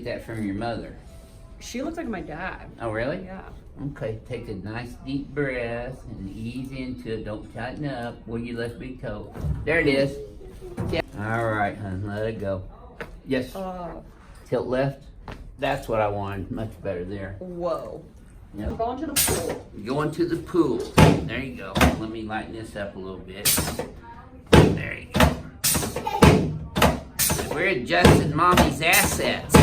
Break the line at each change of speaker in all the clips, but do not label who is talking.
that from your mother?
She looks like my dad.
Oh, really?
Yeah.
Okay, take a nice deep breath and ease into it. Don't tighten up. Where you left big toe. There it is. Yeah. All right, hon, let it go. Yes. Tilt left. That's what I wanted. Much better there.
Whoa.
Yep.
We're going to the pool.
Going to the pool. There you go. Let me lighten this up a little bit. There you go. We're adjusting mommy's assets.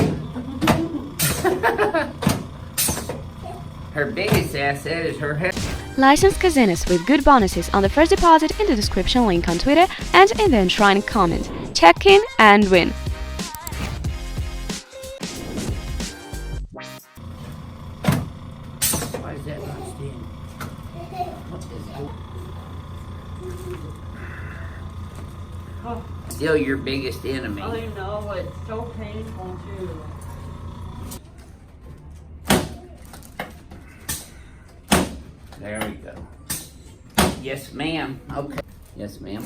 Her biggest asset is her hair.
Licensed casinos with good bonuses on the first deposit in the description link on Twitter and in the enshrined comment. Check in and win.
Why is that not standing? What is that? Still your biggest enemy.
I know, it's so painful too.
There we go. Yes, ma'am. Okay. Yes, ma'am.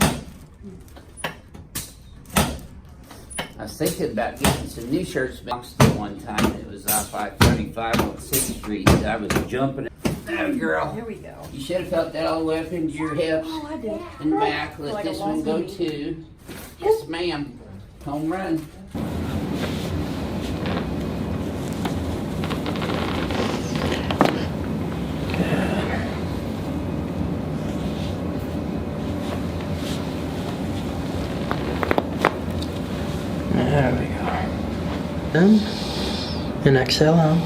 I was thinking about getting some new shirts boxed at one time. It was off I-35 on 6th Street. I was jumping. Oh, girl.
Here we go.
You should have felt that all the way up into your hips
Oh, I did.
and back. Let
Like
this
a
one go
lasso.
too. Yes, ma'am. Home run.
There we go. In and exhale out.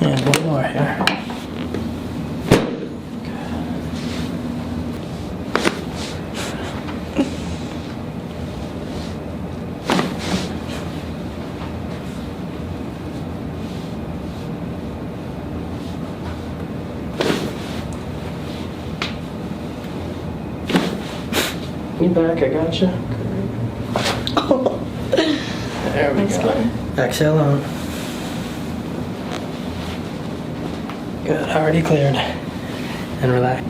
And one more here. You back, I gotcha. There we go. Exhale out. Good, already cleared. And relax.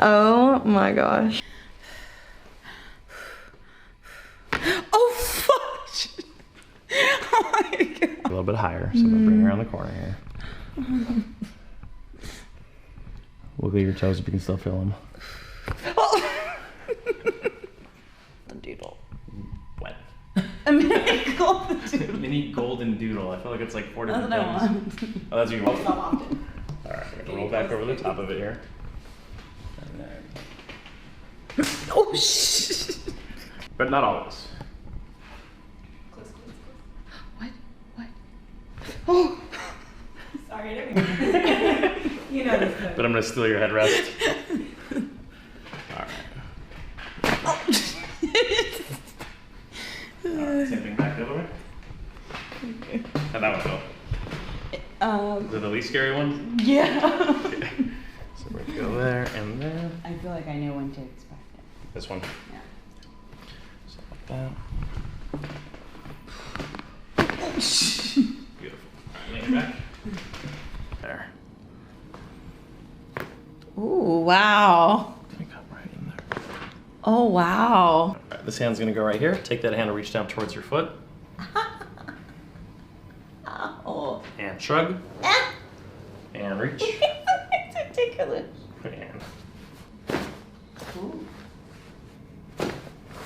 Oh my gosh. Oh fuck! Oh my god.
A little bit higher, so I'm gonna bring you around the corner here. Wiggle your toes if you can still feel them.
Oh. The doodle.
What?
A mini golden doodle.
Mini golden doodle. I feel like it's like 4
That's
different
what I
things.
want.
Oh, that's what you want?
Stop often.
Alright, I'm gonna roll back over the top of it here. And then...
Oh shit.
But not always.
What? What? Oh. Sorry, I didn't mean. You know this.
But I'm gonna steal your headrest. Alright.
Oh.
Same thing back the other way.
Okay.
How'd that one go? Is it the least scary one?
Yeah.
Okay. So we're gonna go there and there.
I feel like I know when to expect it.
This one.
Yeah.
So like that. Beautiful. Alright, lean back. There.
Ooh, wow.
Gonna come right in there.
Oh, wow.
Alright, this hand's gonna go right here. Take that hand and reach down towards your foot.
Oh.
And shrug. And reach.
It's ridiculous.
And
Ooh.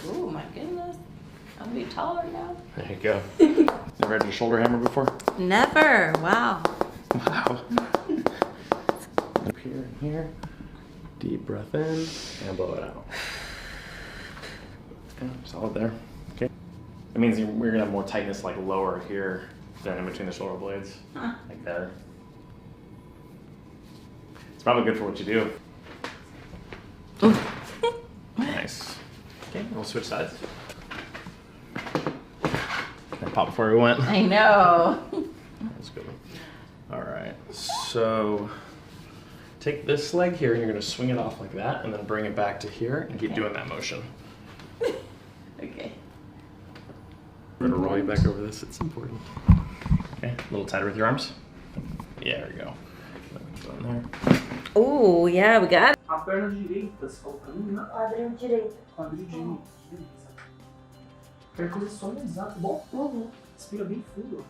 Ooh, my goodness. I'll be taller now.
there you go. Never had a shoulder hammer before?
Never. Wow.
Wow. Up here and here. Deep breath in and blow it out. Okay, solid there. Okay. That means we're gonna have more tightness like lower here than in between the shoulder blades.
Huh.
Like there. probably good for what you do. Nice. Okay, we'll switch sides. I popped before we went.
I know.
That's a good one. All right, so take this leg here and you're gonna swing it off like that and then bring it back to here and keep doing that motion.
Okay.
We're gonna roll you back over this, it's important. Okay, a little tighter with your arms. Yeah, there you go. Go in there.
Oh, yeah, we got it.
A perna direita, saltando na
Quadril direito.
quadril direito. Percussão exato, bom. Respira bem fundo.